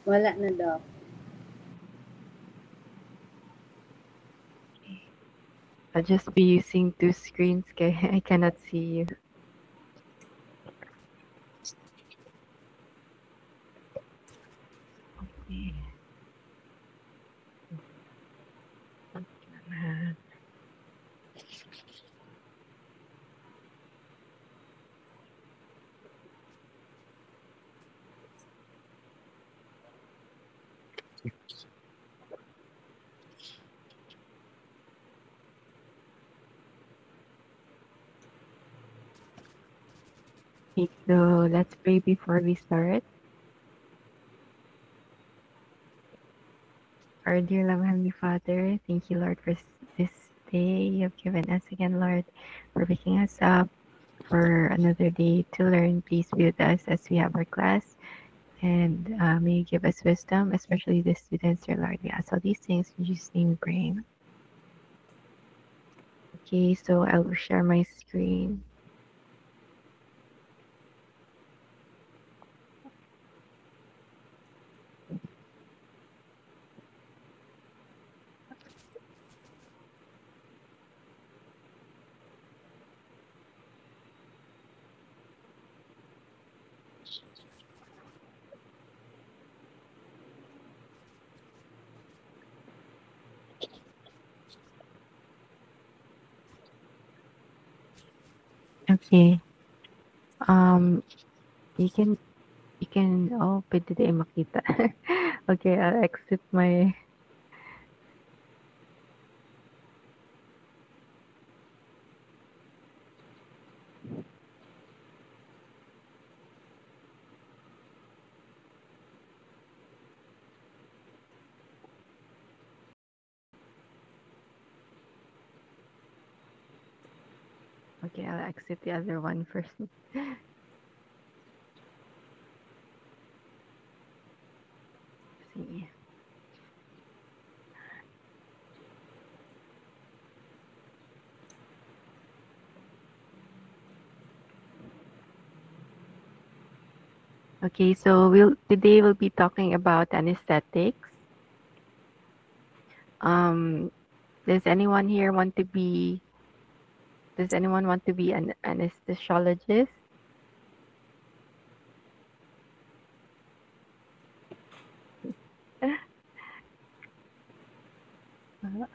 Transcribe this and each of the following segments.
Wala na daw. I'll just be using two screens kaya I cannot see you. Okay. Okay, so let's pray before we start. Our dear loving Heavenly Father, thank you, Lord, for this day you've given us again, Lord, for waking us up for another day to learn. Please be with us as we have our class. And may you give us wisdom, especially the students, dear Lord. We ask all these things in Jesus' name we pray. Okay, so I will share my screen. Okay. Um, you can oh, pwede din makita. Okay, I'll exit my okay, I'll exit the other one first. See. Okay, so today we'll be talking about anesthetics. Um, does anyone here want to be does anyone want to be an anesthesiologist?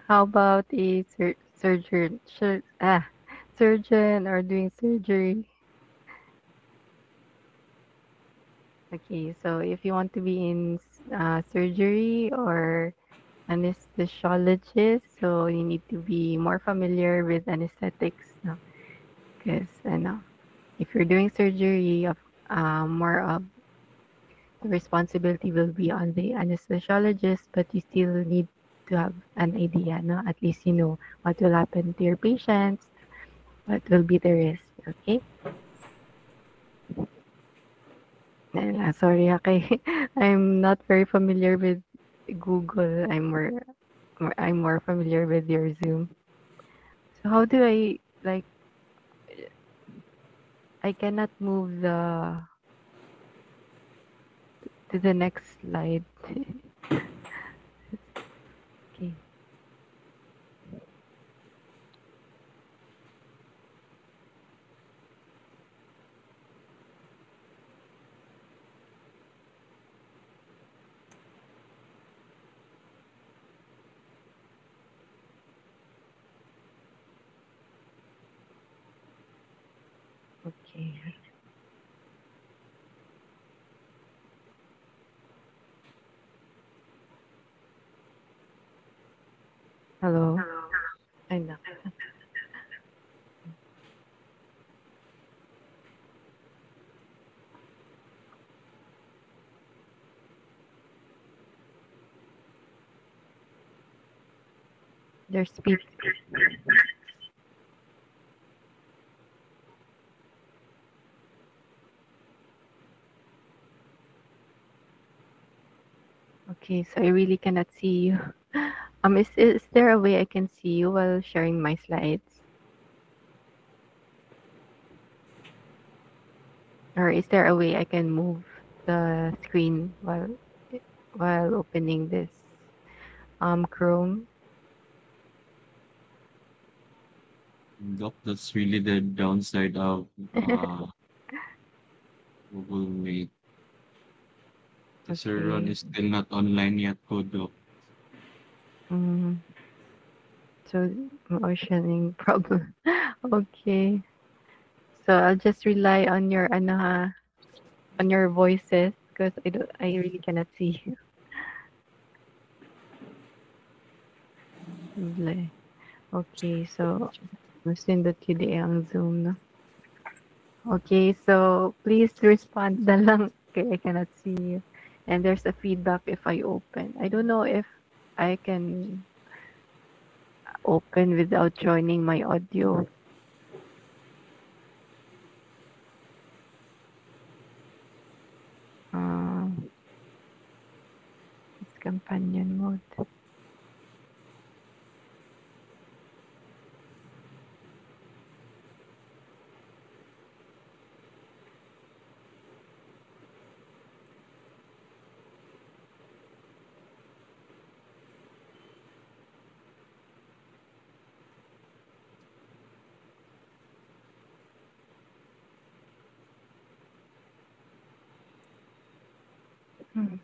How about a surgeon? Surgeon or doing surgery? Okay, so if you want to be in surgery or anesthesiologist, so you need to be more familiar with anesthetics, no? Because if you're doing surgery, more of the responsibility will be on the anesthesiologist, but you still need to have an idea, no? At least you know what will happen to your patients, what will be the risk, okay? Sorry, okay. I'm not very familiar with Google. I'm more familiar with your Zoom. So how do I like I cannot move the to the next slide. Okay. Okay. Hello. I know. There's speed. Okay, so I really cannot see you. Is there a way I can see you while sharing my slides? Or is there a way I can move the screen while? while opening this Chrome. Doc, that's really the downside of Google Meet. The server Okay. is still not online yet, Doc. Mm, so motioning problem. Okay. So I'll just rely on your ano ha, on your voices because I really cannot see you. Like, okay, so masindot yun ang Zoom, no? Okay, so please respond na lang. Okay, I cannot see you. And there's a feedback if I open. I don't know if I can open without joining my audio. Uh, it's companion mode. Hmm.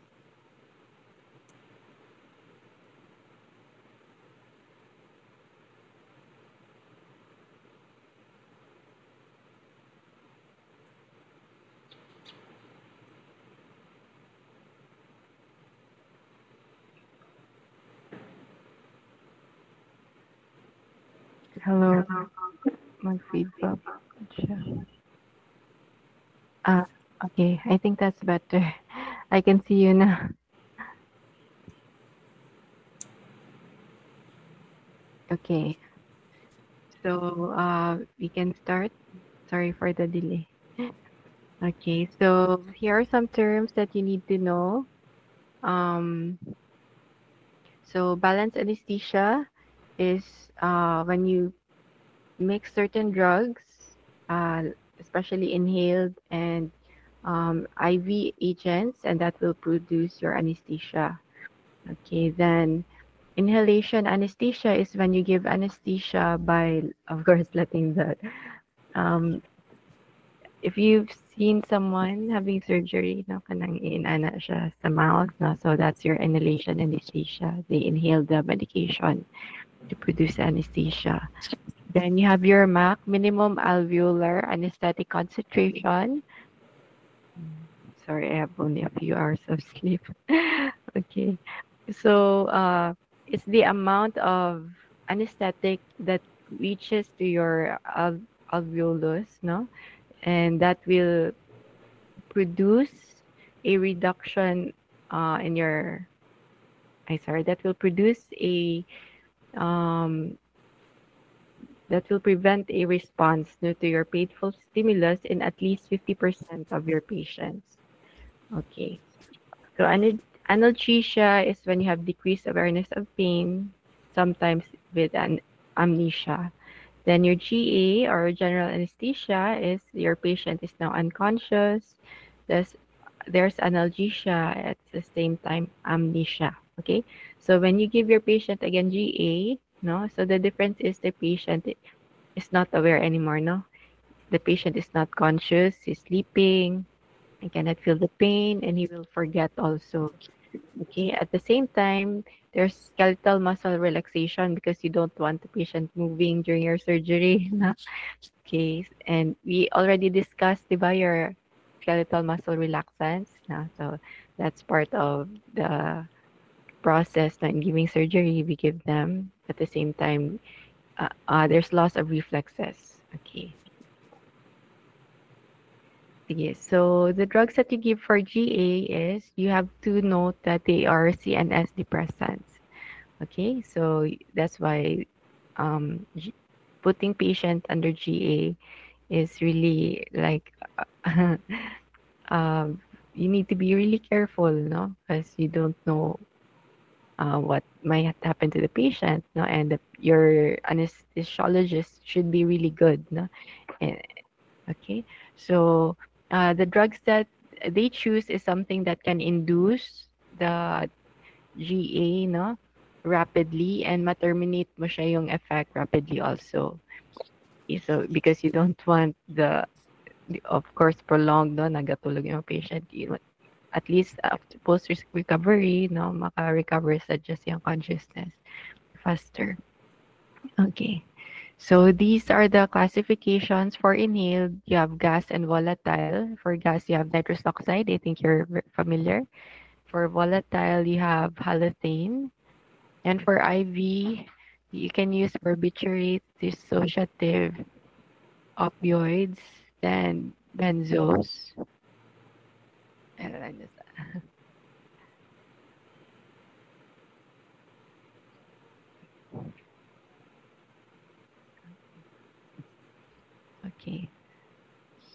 Hello, mag-feedback siya. Ah, okay. I think that's better. I can see you now. Okay. So, we can start. Sorry for the delay. Okay. So, here are some terms that you need to know. Um, so, balanced anesthesia is when you mix certain drugs, uh, especially inhaled and IV agents, and that will produce your anesthesia. Okay, then inhalation anesthesia is when you give anesthesia by, of course, letting the um, if you've seen someone having surgery, no, kanang inana siya sa mouth, no, so that's your inhalation anesthesia. They inhale the medication to produce anesthesia. Then you have your MAC, minimum alveolar anesthetic concentration. Sorry, I have only a few hours of sleep. Okay. So, it's the amount of anesthetic that reaches to your alveolus, no? And that will produce a reduction in your, I sorry, that will produce a, um, that will prevent a response no, to your painful stimulus in at least 50% of your patients. Okay. So analgesia is when you have decreased awareness of pain, sometimes with an amnesia. Then your GA or general anesthesia is your patient is now unconscious. There's there's analgesia at the same time amnesia. Okay, so when you give your patient again GA, no, so the difference is the patient is not aware anymore. No, the patient is not conscious. He's sleeping. He cannot feel the pain, and he will forget also. Okay, at the same time, there's skeletal muscle relaxation because you don't want the patient moving during your surgery. Na? Okay, and we already discussed, diba, your skeletal muscle relaxants. Na? So that's part of the process na in giving surgery. We give them at the same time. There's loss of reflexes. Okay. Sige. So the drugs that you give for GA is you have to note that they are CNS depressants. Okay, so that's why putting patient under GA is really like um, you need to be really careful, no, because you don't know what might happen to the patient, no, and your anesthesiologist should be really good, no. Eh, okay, so the drugs that they choose is something that can induce. the GA, no, rapidly, and ma-terminate mo siya yung effect rapidly also. So, because you don't want of course, prolonged, no, nagatulog yung patient. At least after post-recovery, no, maka-recover sa just yung consciousness faster. Okay. So these are the classifications for inhaled. You have gas and volatile. For gas, you have nitrous oxide. I think you're familiar. For volatile, you have halothane. And for IV, you can use barbiturates, dissociative opioids, then benzos. And I just, okay.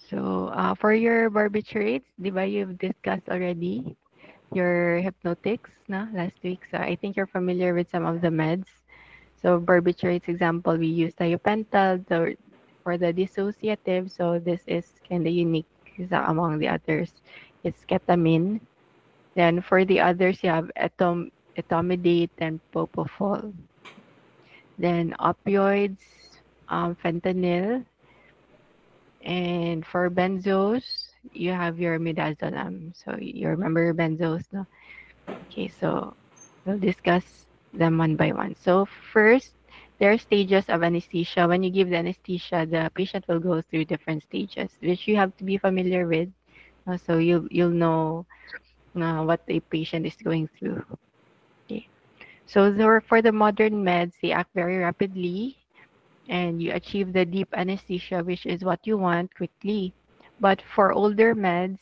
So for your barbiturates, di ba you've discussed already your hypnotics na last week? So I think you're familiar with some of the meds. So barbiturates example, we use thiopental for the dissociative. So this is kind of unique among the others. It's ketamine. Then for the others, you have etomidate and propofol. Then opioids, fentanyl. And for benzos, you have your midazolam. So you remember benzos, no? Okay, so we'll discuss them one by one. So first, there are stages of anesthesia. When you give the anesthesia, the patient will go through different stages, which you have to be familiar with. So you'll know what the patient is going through. Okay. So for the modern meds, they act very rapidly, and you achieve the deep anesthesia, which is what you want quickly. But for older meds,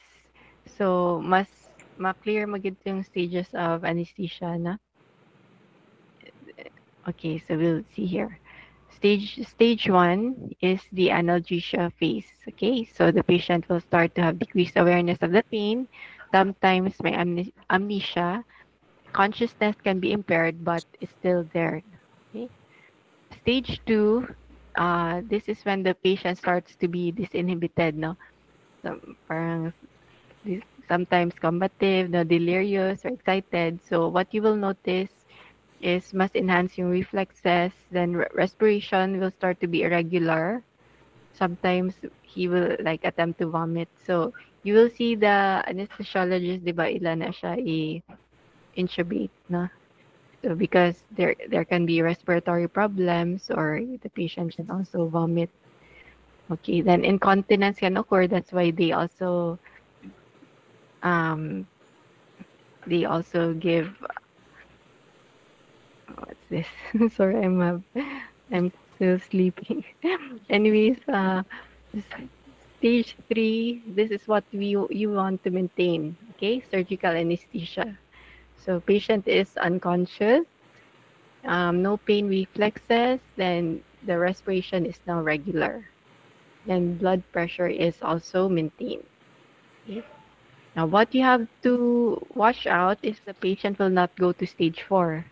so mas ma-clear mo gid yung stages of anesthesia na. Okay, so we'll see here. Stage 1 is the analgesia phase. Okay, so the patient will start to have decreased awareness of the pain. Sometimes may amnesia. Consciousness can be impaired, but is still there. Okay. Stage 2, this is when the patient starts to be disinhibited, no? So, parang sometimes combative, no, delirious or excited. So what you will notice is must enhance yung reflexes, then respiration will start to be irregular. Sometimes he will like attempt to vomit. So you will see the anesthesiologist, di ba, ilan na siya i-intubate, no? So because there can be respiratory problems or the patient can also vomit. Okay, then incontinence can occur. That's why um they also give what's this? Sorry, I'm still sleeping. Anyways, stage 3, this is what you want to maintain. Okay, surgical anesthesia. So patient is unconscious, no pain reflexes, then the respiration is now regular. Then blood pressure is also maintained. Okay. Now, what you have to watch out is the patient will not go to stage 4,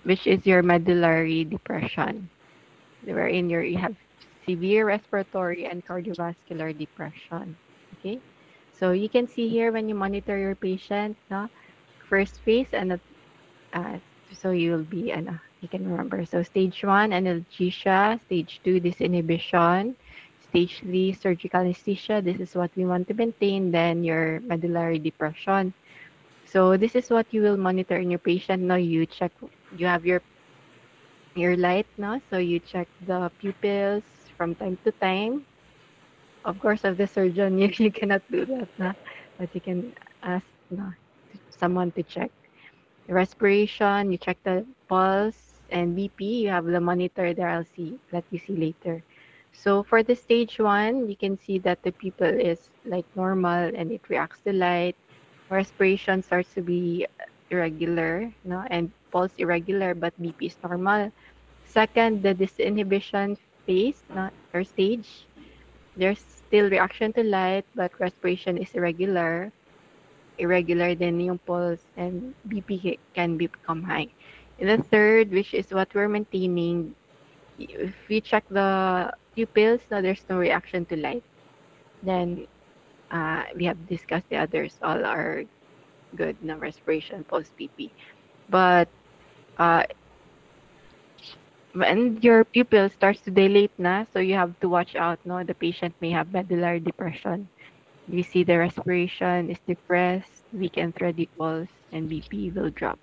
which is your medullary depression, wherein you have severe respiratory and cardiovascular depression. Okay, so you can see here when you monitor your patient, no, first phase and so you'll be you can remember. So stage 1 analgesia, stage 2 disinhibition, stage 3 surgical anesthesia. This is what we want to maintain. Then your medullary depression. So this is what you will monitor in your patient. Now you check, you have your light, no? So you check the pupils from time to time. Of course, of the surgeon, you cannot do that, no? But you can ask, no, someone to check. Respiration, you check the pulse, and BP, you have the monitor there. Let me see later. So for the stage 1, you can see that the pupil is like normal and it reacts to light. Respiration starts to be irregular, no, and pulse irregular, but BP is normal. Second, the disinhibition phase, no, or stage. There's still reaction to light, but respiration is irregular. Irregular then yung pulse and BP can become high. In the third, which is what we're maintaining, if we check the pupils, no, there's no reaction to light. Then we have discussed the others. All are good no respiration post PP. But uh, when your pupil starts to dilate na, so you have to watch out. No, the patient may have medullary depression. You see the respiration is depressed, weak and thready pulse, and BP will drop.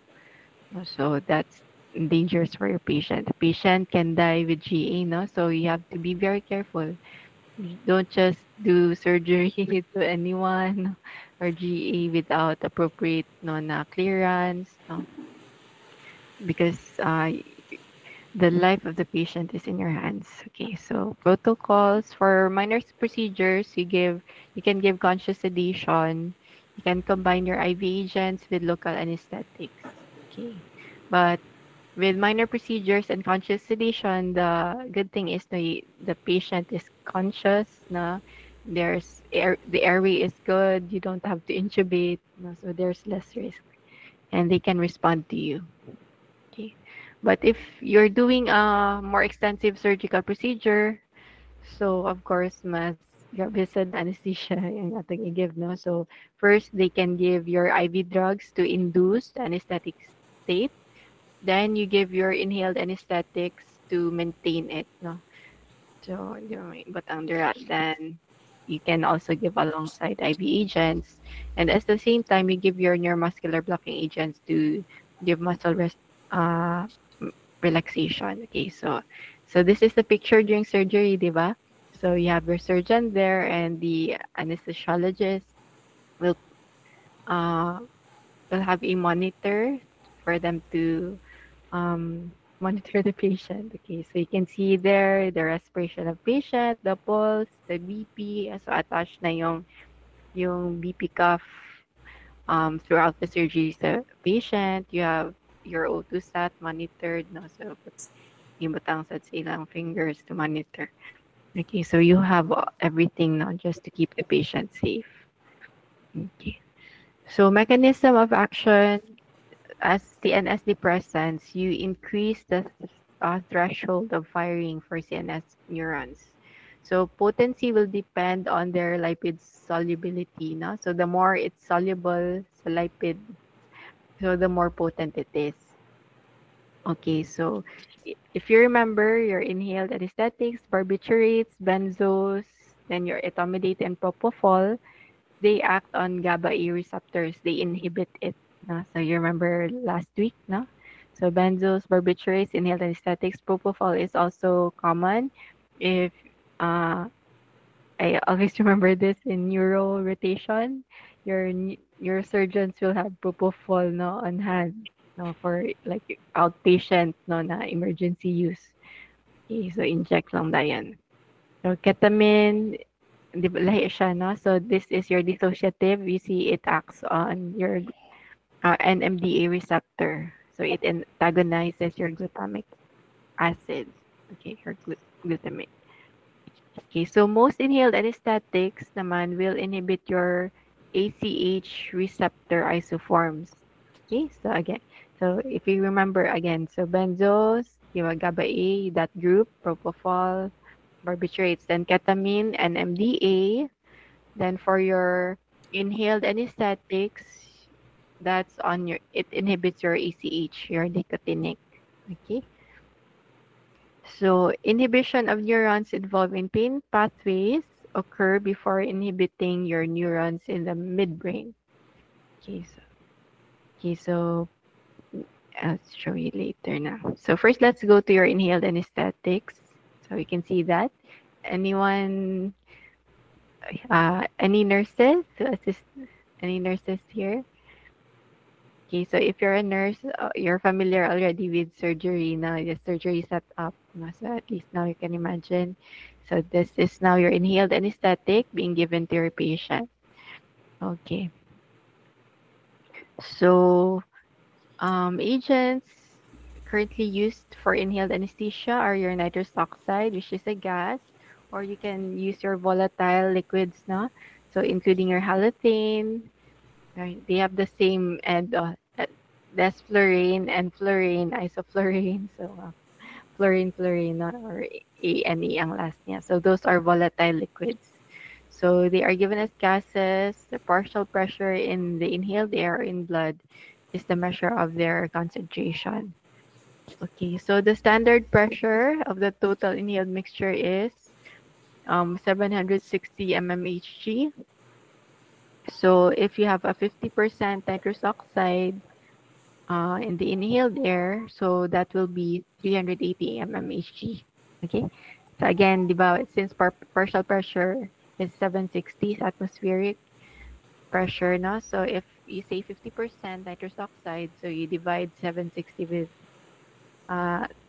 So that's dangerous for your patient. The patient can die with GA, no? So you have to be very careful. You don't just do surgery to anyone or GA without appropriate no na clearance, no? Because the life of the patient is in your hands. Okay, so protocols for minor procedures, you can give conscious sedation. You can combine your IV agents with local anesthetics. Okay, but with minor procedures and conscious sedation, the good thing is the patient is conscious. Na the airway is good. You don't have to intubate. No, so there's less risk, and they can respond to you. Okay. But if you're doing a more extensive surgical procedure, so of course, mas gravisan anesthesia yung ating i-give, no? So first, they can give your IV drugs to induce the anesthetic state. Then you give your inhaled anesthetics to maintain it, no? So, yung batang durat, then you can also give alongside IV agents. And at the same time, you give your neuromuscular blocking agents to give muscle rest, uh, relaxation. Okay, so this is the picture during surgery, di ba? So you have your surgeon there and the anesthesiologist will uh will have a monitor for them to monitor the patient. Okay, so you can see there the respiration of patient, the pulse, the BP. So attached na yung BP cuff throughout the surgery sa patient. You have your O2 stat monitored. No, so ibutang sa ilang fingers to monitor. Okay, so you have everything now just to keep the patient safe. Okay. So mechanism of action as CNS depressants, you increase the threshold of firing for CNS neurons. So potency will depend on their lipid solubility. No? So the more it's soluble sa lipid, so the more potent it is. Okay, so if you remember your inhaled anesthetics, barbiturates, benzos, then your etomidate and propofol, they act on GABA A receptors. They inhibit it. No? So you remember last week, no? So benzos, barbiturates, inhaled anesthetics, propofol is also common. If I always remember this in neuro rotation, your surgeons will have propofol no on hand no for like outpatient no na emergency use. Okay, so inject lang na yan. So ketamine, di ba lahi siya, no? So this is your dissociative. You see it acts on your NMDA receptor. So it antagonizes your glutamic acid. Okay, your glutamate. Okay, so most inhaled anesthetics naman will inhibit your ACH receptor isoforms. Okay, so again, so if you remember again, so benzos, yung GABA A, that group, propofol, barbiturates, then ketamine and MDA. Then for your inhaled anesthetics, that's on your, it inhibits your ACH, your nicotinic. Okay. So inhibition of neurons involved in pain pathways occur before inhibiting your neurons in the midbrain. Okay, so I'll show you later now. So first, let's go to your inhaled anesthetics. So you can see that. Anyone, any nurses to assist? Any nurses here? Okay, so if you're a nurse, you're familiar already with surgery now, the surgery setup. So at least now you can imagine. So this is now your inhaled anesthetic being given to your patient. Okay. So agents currently used for inhaled anesthesia are your nitrous oxide, which is a gas, or you can use your volatile liquids, no? So including your halothane. Right? They have the same and desflurane and fluorine, isoflurane. So fluorine, or ANE ang last niya. So those are volatile liquids. So they are given as gases. The partial pressure in the inhaled air in blood is the measure of their concentration. Okay, so the standard pressure of the total inhaled mixture is 760 mmHg. So if you have a 50% nitrous oxide in the inhaled air, so that will be 380 mmHg. Okay, so again, since partial pressure is 760 atmospheric pressure, no? So if you say 50% nitrous oxide, so you divide 760 with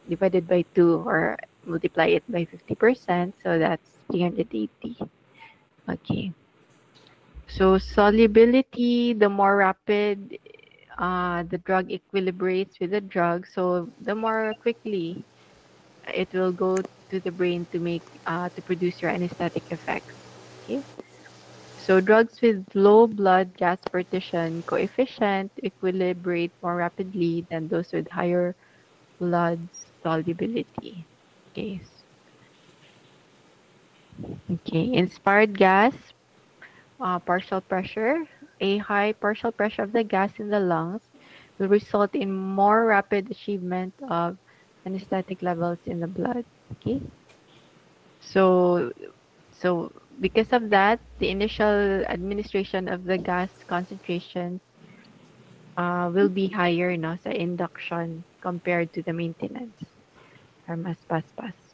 divided by 2 or multiply it by 50%, so that's 380. Okay. So solubility, the more rapid the drug equilibrates with the drug, so the more quickly it will go to the brain to produce your anesthetic effects. Okay. So drugs with low blood gas partition coefficient equilibrate more rapidly than those with higher blood solubility. Okay. Okay. Inspired gas, partial pressure. A high partial pressure of the gas in the lungs will result in more rapid achievement of anesthetic levels in the blood. Okay. So So because of that, the initial administration of the gas concentrations will be higher no, sa induction compared to the maintenance. Or mas pas,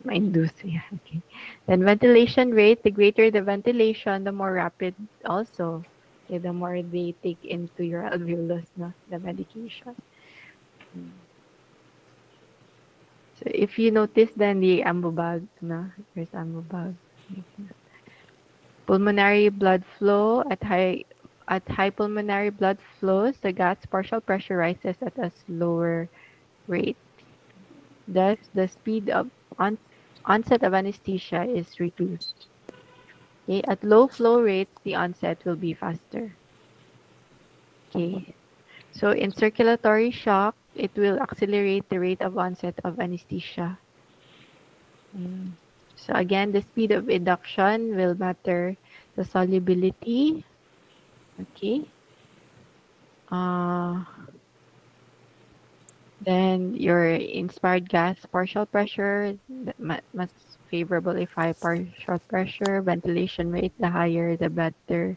ma-induce. Yeah, okay. Then ventilation rate, the greater the ventilation, the more rapid also. Okay, the more they take into your alveolus, no, the medication. So if you notice then the ambubag, no, there's ambubag. Pulmonary blood flow at high pulmonary blood flows, the gas partial pressure rises at a slower rate. Thus, the speed of onset of anesthesia is reduced. Okay, at low flow rates, the onset will be faster. Okay, so in circulatory shock, it will accelerate the rate of onset of anesthesia. So again, the speed of induction will matter the solubility. Okay. Uh, Then your inspired gas partial pressure, mas favorable if high partial pressure, ventilation rate, the higher the better.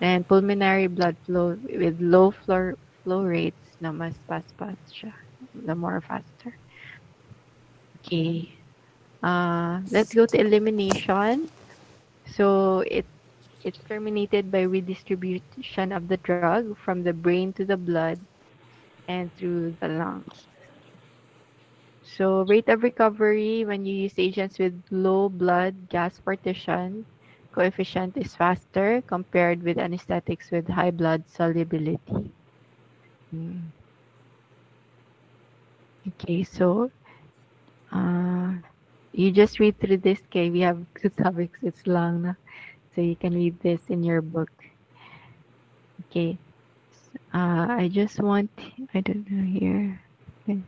And pulmonary blood flow with low flow rates na mas fast siya, the more faster. Okay. Let's go to elimination. So it's terminated by redistribution of the drug from the brain to the blood and through the lungs. So rate of recovery when you use agents with low blood gas partition coefficient is faster compared with anesthetics with high blood solubility. Okay, so you just read through this. Okay, we have two topics. It's long, na? So you can read this in your book. Okay, I just want, I don't know here. Okay.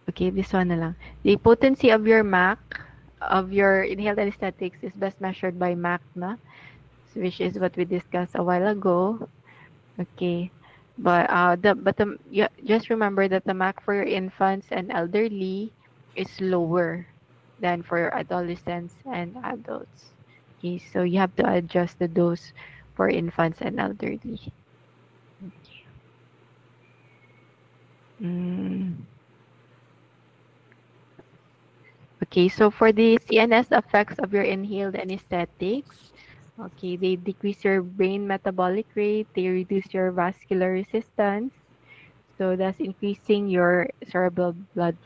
Okay, this one na lang. The potency of your MAC, of your inhaled anesthetics, is best measured by MAC, na? Which is what we discussed a while ago. Okay, but just remember that the MAC for your infants and elderly is lower than for your adolescents and adults. Okay, so you have to adjust the dose for infants and elderly. Okay. Okay, so for the CNS effects of your inhaled anesthetics, okay, they decrease your brain metabolic rate, they reduce your vascular resistance, so that's increasing your cerebral blood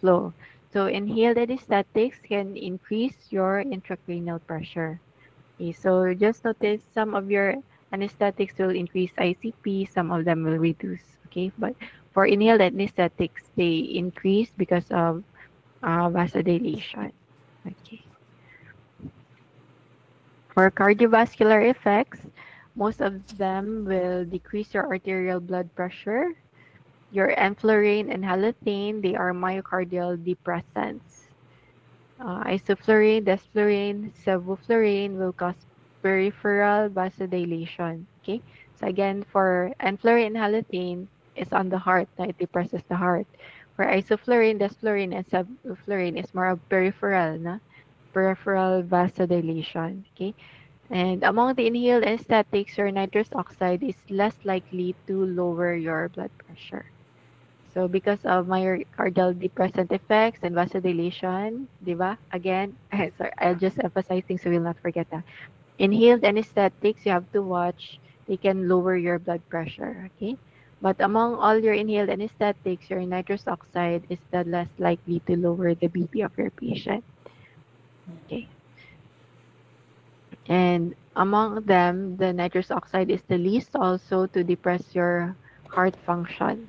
flow. So inhaled anesthetics can increase your intracranial pressure. Okay, so just notice some of your anesthetics will increase ICP, some of them will reduce. Okay, but for inhaled anesthetics, they increase because of vasodilation. Okay. For cardiovascular effects, most of them will decrease your arterial blood pressure. your enflurane and halothane, they are myocardial depressants. Isoflurane, desflurane, sevoflurane will cause peripheral vasodilation. Okay, so again, for enflurane and halothane is on the heart, na it depresses the heart. For isoflurane, desflurane, and sevoflurane is more of peripheral, na peripheral vasodilation. Okay, and among the inhaled anesthetics, your nitrous oxide is less likely to lower your blood pressure. So because of myocardial depressant effects and vasodilation, di ba? Again, sorry, I'll just emphasize things so we'll not forget that. Inhaled anesthetics, you have to watch. They can lower your blood pressure, okay? But among all your inhaled anesthetics, your nitrous oxide is the less likely to lower the BP of your patient. Okay. And among them, the nitrous oxide is the least also to depress your heart function,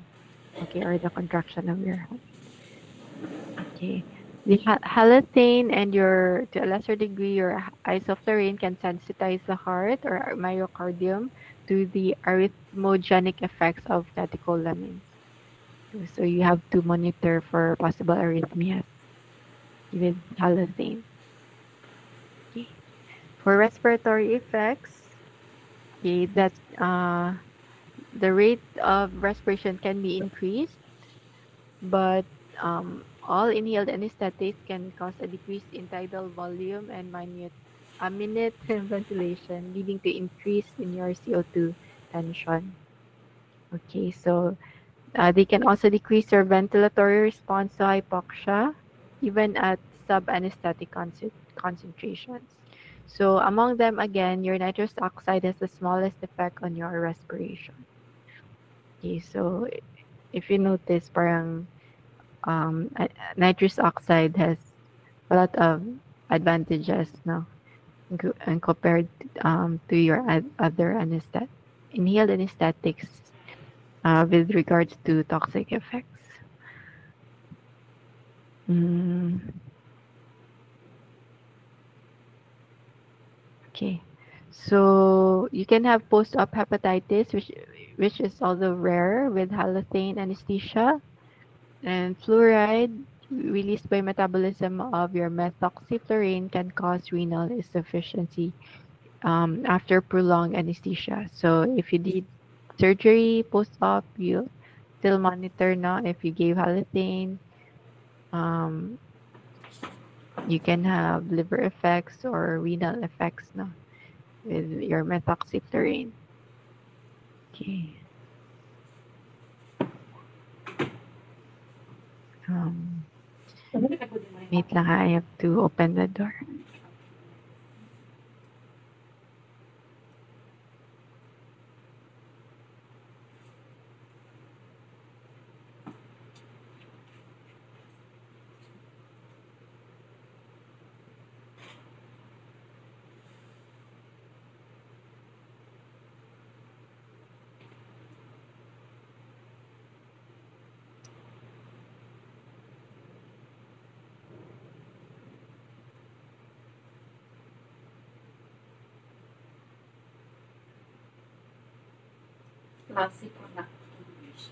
okay, or the contraction of your heart. Okay. The halothane and your, to a lesser degree, your isoflurane can sensitize the heart or myocardium to the arrhythmogenic effects of catecholamines. So you have to monitor for possible arrhythmias with halothane. Okay. For respiratory effects, okay, that the rate of respiration can be increased, but all inhaled anesthetics can cause a decrease in tidal volume and minute ventilation, leading to increase in your CO2 tension. Okay, so they can also decrease your ventilatory response to hypoxia, even at sub-anesthetic concentrations. So among them, again, your nitrous oxide has the smallest effect on your respiration. Okay, so if you notice, parang nitrous oxide has a lot of advantages now and compared to your other inhaled anesthetics with regards to toxic effects. Mm. Okay, so you can have post-op hepatitis, which is also rare with halothane anesthesia. And fluoride released by metabolism of your methoxyflurane can cause renal insufficiency after prolonged anesthesia. So if you did surgery post-op, you still monitor now if you gave halothane. Um, you can have liver effects or renal effects now with your methoxyflurane. Okay. Wait lang, I have to open the door. Klase po na English.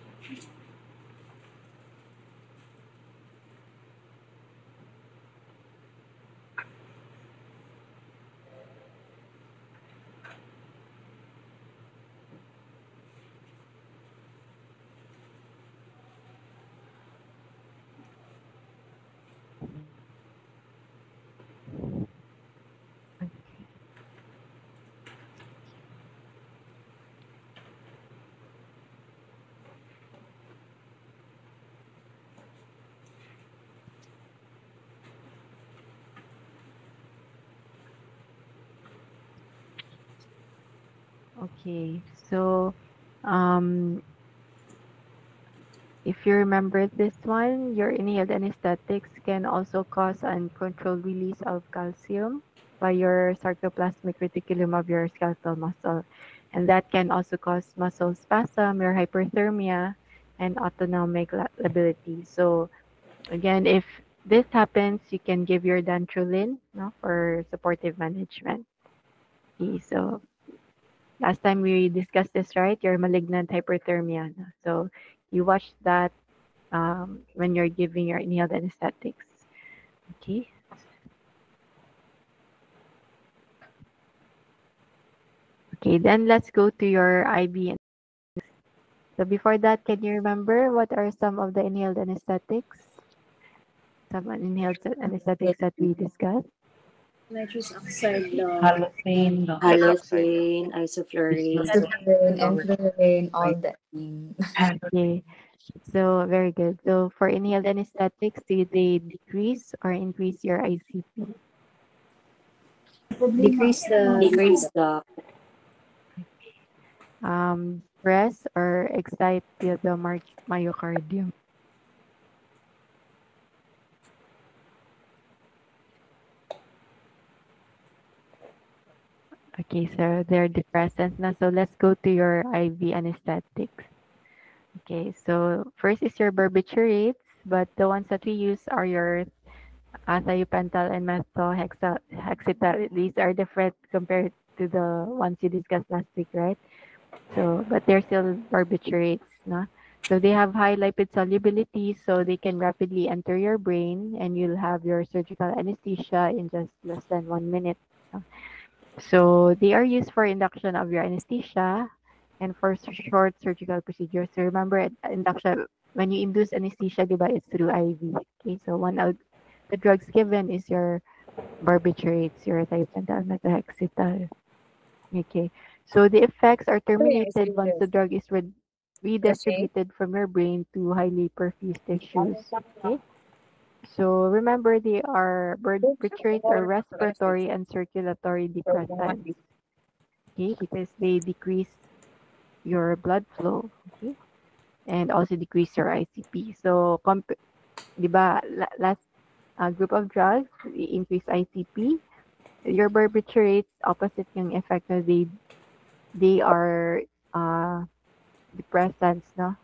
Okay, so um, if you remember this one, your inhaled anesthetics can also cause uncontrolled release of calcium by your sarcoplasmic reticulum of your skeletal muscle. And that can also cause muscle spasm or hyperthermia and autonomic lability. So again, if this happens, you can give your dantrolene, no, for supportive management. Okay, so last time we discussed this, right? Your malignant hyperthermia. No? So You watch that when you're giving your inhaled anesthetics. Okay. Okay, then let's go to your IV. So before that, can you remember what are some of the inhaled anesthetics? Some inhaled anesthetics that we discussed. Nitrous oxide lang. Halothane, nitrous oxide. Halothane, isoflurane, Isoflurane, and enflurane, all that thing. Okay, so very good. So for inhaled anesthetics, do they decrease or increase your ICP? Decrease the Depress or excite the myocardium? Okay, so they're depressants now. So let's go to your IV anesthetics. Okay, so first is your barbiturates, but the ones that we use are your thiopental and methotrexate. These are different compared to the ones you discussed last week, right? So, but they're still barbiturates, no? So they have high lipid solubility, so they can rapidly enter your brain, and you'll have your surgical anesthesia in just less than 1 minute. No? So they are used for induction of your anesthesia and for short surgical procedures. So remember, induction when you induce anesthesia, diba, it's through IV. Okay, so one of the drugs given is your barbiturates, your thiopental, methotrexate. Okay, so the effects are terminated once the drug is redistributed from your brain to highly perfused tissues. Okay, so remember they are barbiturates or respiratory and circulatory depressants. Okay, because they decrease your blood flow. Okay, and also decrease your ICP. So, di ba, last group of drugs, increase ICP. Your barbiturates, opposite yung effect na they are depressants, no?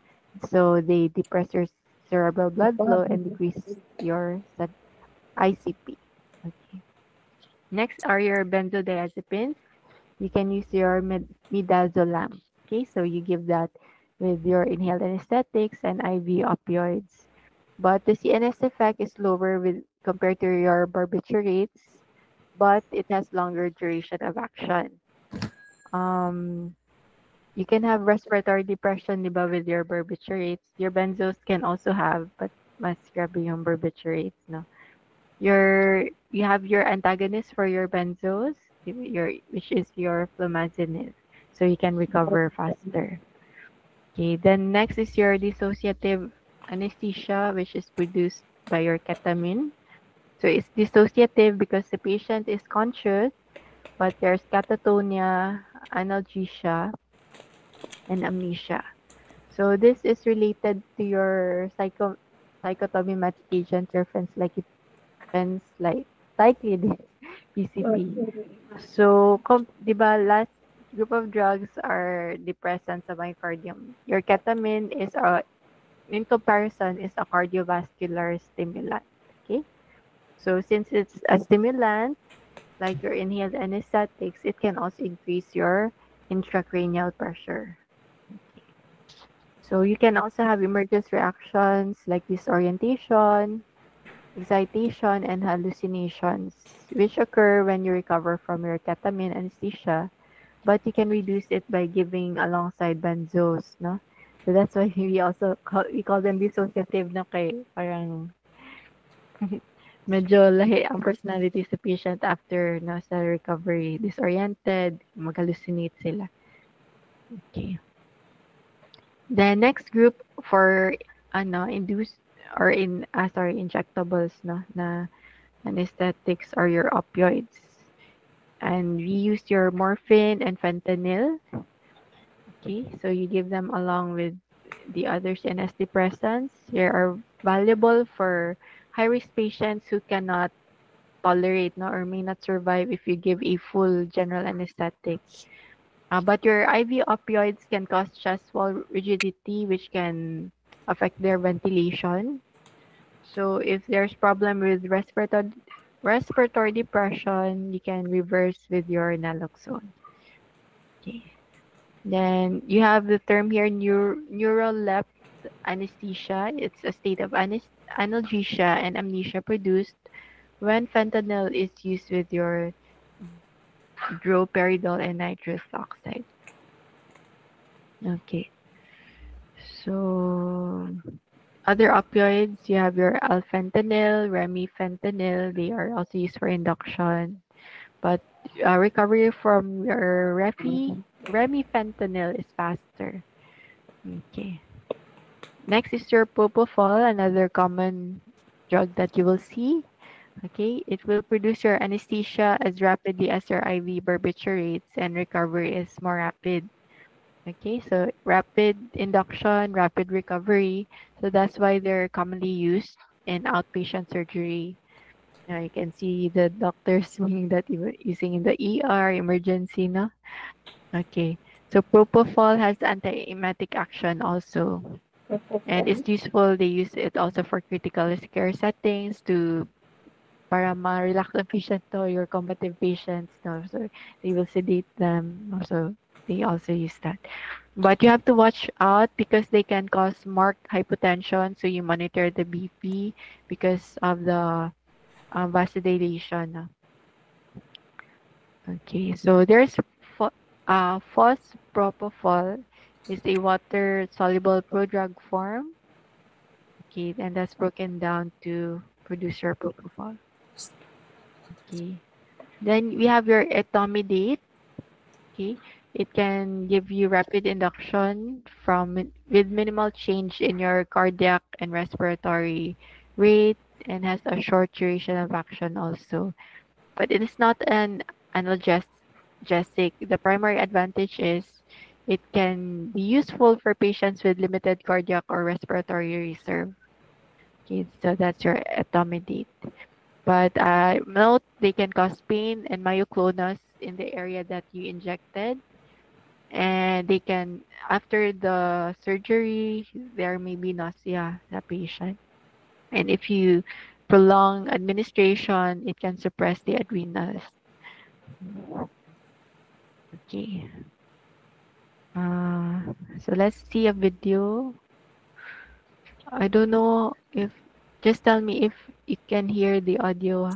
So they depress your cerebral blood flow and decrease your ICP. Okay. Next are your benzodiazepines. You can use your midazolam. Okay, so you give that with your inhaled anesthetics and IV opioids. But the CNS effect is lower with compared to your barbiturates, but it has longer duration of action. You can have respiratory depression, di ba, with your barbiturates. Your benzos can also have, but mas grabe yung barbiturates, no? You have your antagonist for your benzos, which is your flumazenil, so you can recover faster. Okay, then next is your dissociative anesthesia, which is produced by your ketamine. So it's dissociative because the patient is conscious, but there's catatonia, analgesia, and amnesia. So this is related to your psychotomimetic agent reference like cyclidine, PCP. So, di ba, last group of drugs are depressants sa myocardium. Your ketamine is in comparison, is a cardiovascular stimulant. Okay? So, since it's a stimulant, like your inhaled anesthetics, it can also increase your intracranial pressure. Okay. So, you can also have emergent reactions like disorientation, excitation, and hallucinations, which occur when you recover from your ketamine anesthesia, but you can reduce it by giving alongside benzos, no? So that's why we call them dissociative na kay parang medyo lahi ang personality sa patient after sa recovery, disoriented, mag-hallucinate sila. Okay. The next group for induced or injectables na anesthetics are your opioids. And we use your morphine and fentanyl. Okay, so you give them along with the other CNS depressants. They are valuable for high-risk patients who cannot tolerate or may not survive if you give a full general anesthetic. But your IV opioids can cause chest wall rigidity, which can affect their ventilation. So if there's problem with respiratory depression, you can reverse with your naloxone. Okay. Then you have the term here, neural left anesthesia. It's a state of analgesia and amnesia produced when fentanyl is used with your droperidol and nitrous oxide. Okay, so other opioids, you have your alfentanil, remifentanil. They are also used for induction, but recovery from your remifentanil is faster. Okay. Next is your propofol, another common drug that you will see. Okay, it will produce your anesthesia as rapidly as your IV barbiturates, and recovery is more rapid. Okay, so rapid induction, rapid recovery. So that's why they're commonly used in outpatient surgery. Now you can see the doctors doing that using in the ER emergency, no? Okay, so propofol has anti-emetic action also, and it's useful. They use it also for critical care settings to para ma-relax ang patient to, your combative patients, no? So they will sedate them. So they also use that. But you have to watch out because they can cause marked hypotension. So you monitor the BP because of the vasodilation. No? Okay, so there's phosphopropofol is a water-soluble prodrug form. Okay, and that's broken down to produce your propofol. Okay. Then we have your etomidate. Okay. It can give you rapid induction with minimal change in your cardiac and respiratory rate and has a short duration of action also. But it is not an analgesic. The primary advantage is it can be useful for patients with limited cardiac or respiratory reserve. Okay, so that's your etomidate. But note they can cause pain and myoclonus in the area that you injected. And they can, after the surgery, there may be nausea sa patient. And if you prolong administration, it can suppress the adrenals. Okay. So let's see a video. I don't know if, just tell me if you can hear the audio.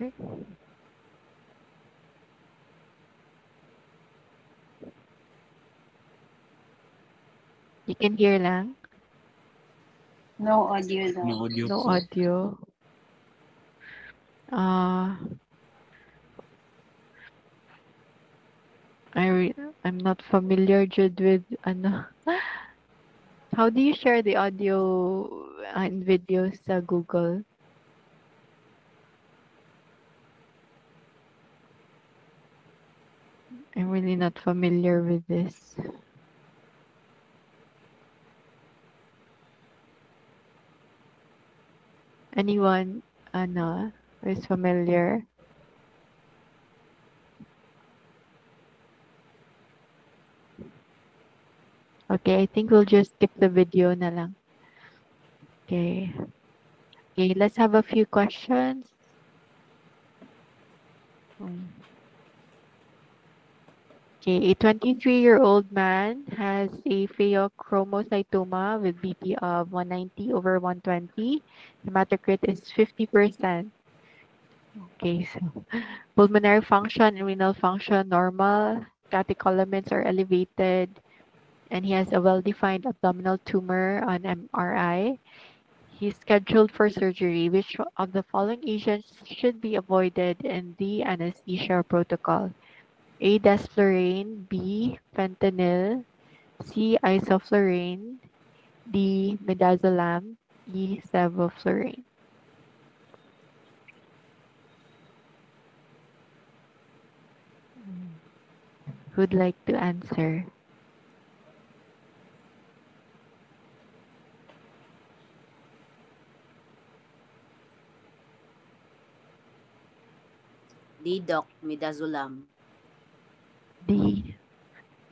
Okay. You can hear lang? No audio daw. No audio No po. audio. I'm not familiar Jude with ano. How do you share the audio and videos sa Google? I'm really not familiar with this. Anyone ano is familiar? Okay, I think we'll just skip the video na lang. Okay. Okay, let's have a few questions. Okay, a 23-year-old man has a pheochromocytoma with BP of 190/120. Hematocrit is 50%. Okay, so pulmonary function and renal function normal. Catecholamines are elevated. And he has a well-defined abdominal tumor on MRI. He's scheduled for surgery. Which of the following agents should be avoided in the anesthesia protocol? A. Desflurane. B. Fentanyl. C. Isoflurane. D. Midazolam. E. Sevoflurane. Who'd like to answer? D. Doc, Midazolam. D.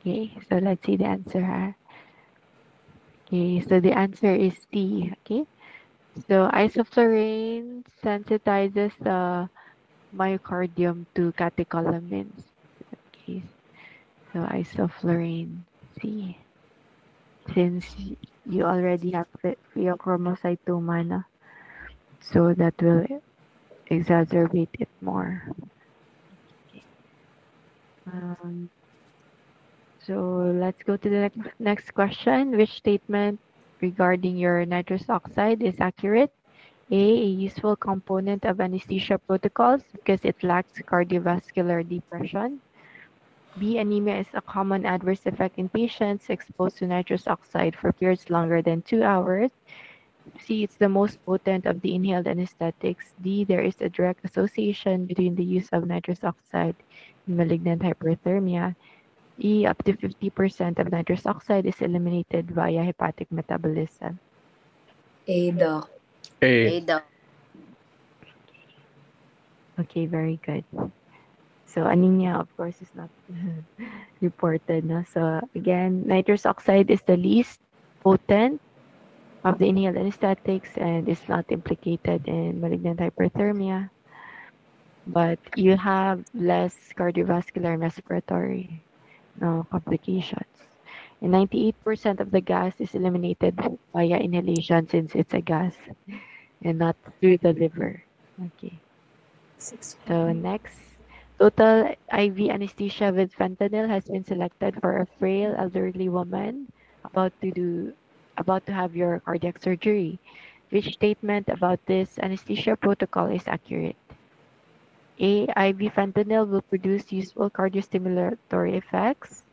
Okay, so let's see the answer. Huh? Okay, so the answer is D. Okay, so isoflurane sensitizes the myocardium to catecholamines. Okay, so isoflurane C. since you already have pheochromocytoma, no? So that will exacerbate it more. Um, so let's go to the next question. Which statement regarding your nitrous oxide is accurate? A useful component of anesthesia protocols because it lacks cardiovascular depression. B, anemia is a common adverse effect in patients exposed to nitrous oxide for periods longer than 2 hours. C, it's the most potent of the inhaled anesthetics. D, there is a direct association between the use of nitrous oxide and malignant hyperthermia. E, up to 50% of nitrous oxide is eliminated via hepatic metabolism. A, Doc. A, Doc. Okay, very good. So anemia, of course, is not reported. No? So again, nitrous oxide is the least potent of the inhaled anesthetics and is not implicated in malignant hyperthermia. But you have less cardiovascular and respiratory complications. And 98% of the gas is eliminated via inhalation since it's a gas and not through the liver. Okay. So next, total IV anesthesia with fentanyl has been selected for a frail elderly woman about to have your cardiac surgery. Which statement about this anesthesia protocol is accurate? A. IV fentanyl will produce useful cardiostimulatory effects.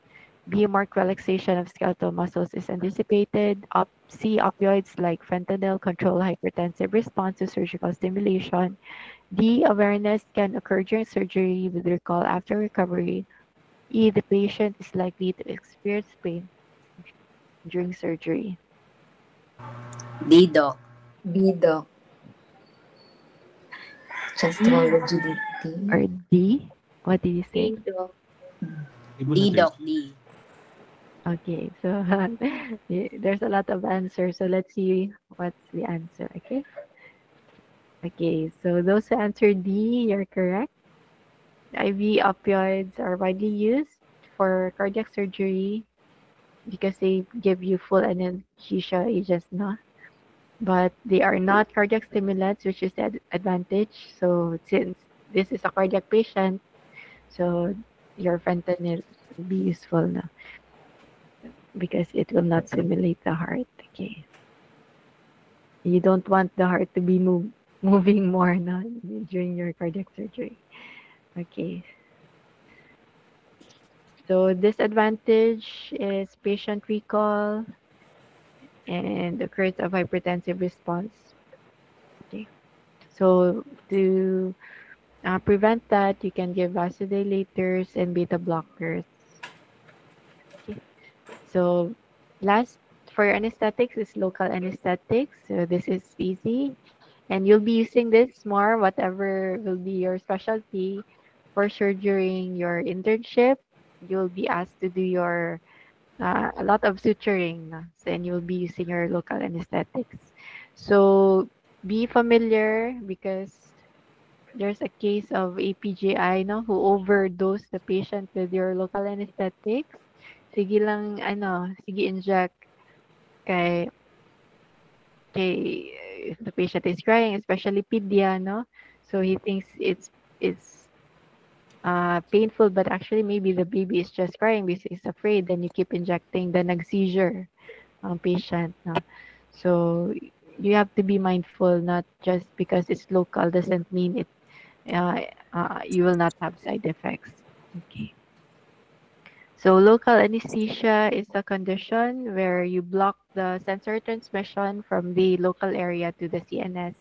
B. Marked relaxation of skeletal muscles is anticipated. C. Opioids like fentanyl control hypertensive response to surgical stimulation. D. Awareness can occur during surgery with recall after recovery. E. The patient is likely to experience pain during surgery. D, Doc. B, Doc. Chastology DT. Or D? What did you say? Doc. D, Doc. D. Okay, so there's a lot of answers. So let's see what's the answer. Okay, so those who answered D, you're correct. IV opioids are widely used for cardiac surgery because they give you full anesthesia agents, no? But they are not cardiac stimulants, which is the advantage. So since this is a cardiac patient, so your fentanyl will be useful now because it will not stimulate the heart. Okay. You don't want the heart to be moving more no, during your cardiac surgery. Okay. So disadvantage is patient recall and occurrence of hypertensive response. Okay. So to prevent that, you can give vasodilators and beta blockers. Okay. So last for your anesthetics is local anesthetics. So this is easy. And you'll be using this more, whatever will be your specialty. For sure, during your internship, you'll be asked to do your a lot of suturing, no? So, and you'll be using your local anesthetics. So be familiar because there's a case of APGI, no, who overdosed the patient with your local anesthetics. Sige lang, sige inject kay if the patient is crying, especially pedia, no? So he thinks it's painful, but actually maybe the baby is just crying because he's afraid. Then you keep injecting the nag-seizure patient, no? So you have to be mindful, not just because it's local doesn't mean you will not have side effects. Okay. So local anesthesia is a condition where you block the sensory transmission from the local area to the CNS.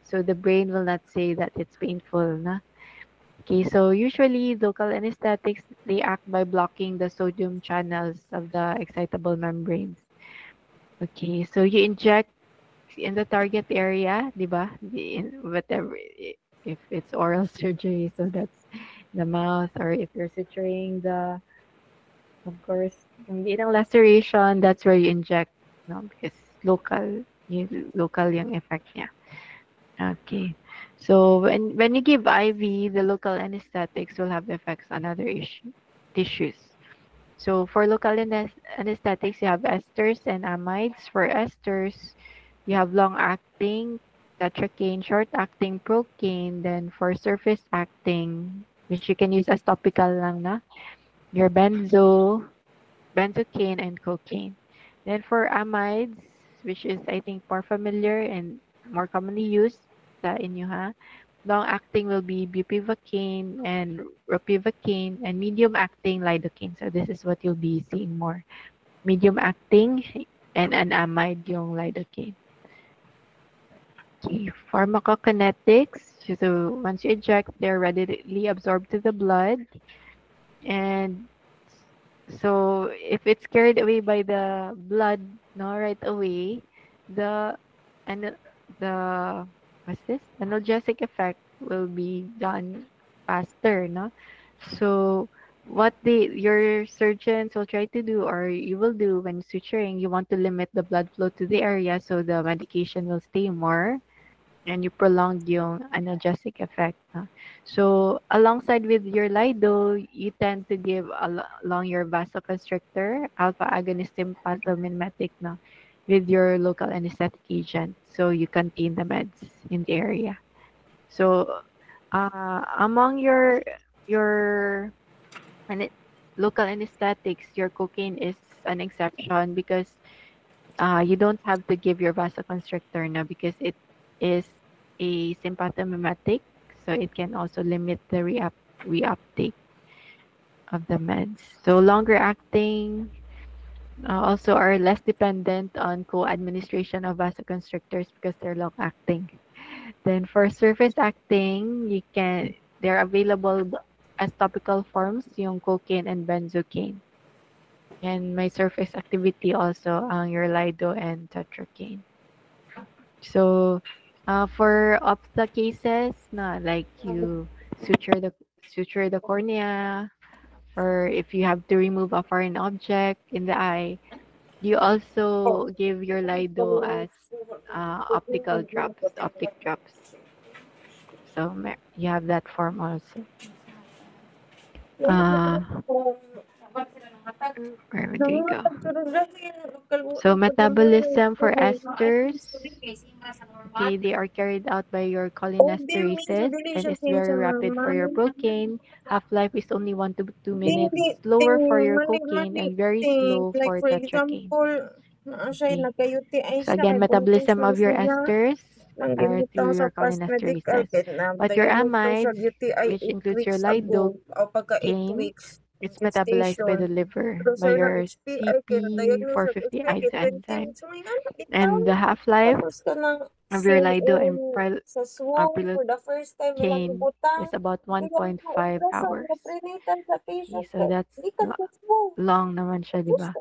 So the brain will not say that it's painful. Na? Okay, so usually local anesthetics, they act by blocking the sodium channels of the excitable membranes. Okay, so you inject in the target area, di ba? Whatever, if it's oral surgery, so that's the mouth, or if you're suturing of course, yung laceration, that's where you inject, no? Because local yung effect niya. Okay. So when you give IV, the local anesthetics will have effects on other tissues. So for local anesthetics, you have esters and amides. For esters, you have long-acting tetracaine, short-acting procaine. Then for surface-acting, which you can use as topical lang na, your benzocaine, and cocaine. Then for amides, which is I think more familiar and more commonly used sa inyo ha, long-acting will be bupivacaine and ropivacaine, and medium-acting lidocaine. So this is what you'll be seeing more. Medium-acting and an amide yung lidocaine. Okay, pharmacokinetics. So once you inject, they're readily absorbed to the blood. And so if it's carried away by the blood, no, right away, the and the what's this? Analgesic effect will be done faster, no? So what your surgeons will try to do, or you will do when suturing, you want to limit the blood flow to the area so the medication will stay more and you prolong yung analgesic effect. No? So alongside with your lido, you tend to give along your vasoconstrictor, alpha agonist sympathomimetic, no, with your local anesthetic agent. So you contain the meds in the area. So among your local anesthetics, your cocaine is an exception because you don't have to give your vasoconstrictor now because it is a sympathomimetic, so it can also limit the reuptake of the meds. So longer acting also are less dependent on co-administration of vasoconstrictors because they're long acting. Then for surface acting, they're available as topical forms, yung cocaine and benzocaine. And may surface activity also ang your lido and tetracaine. So for ophtha cases, na like you suture the cornea, or if you have to remove a foreign object in the eye, you also give your lido as optic drops. So you have that form also. Where would we go? So metabolism for esters, okay, they are carried out by your cholinesterases and is very rapid for your procaine. Half-life is only 1 to 2 minutes, slower for your cocaine and very slow for tetracaine. Okay. So again, metabolism of your esters are through your cholinesterases. But your amides, which includes your lidocaine, it's metabolized by the liver by your CP450 enzyme. And the half-life of your lido and prilocaine is about 1.5 hours. Okay, so that's long naman siya, di ba?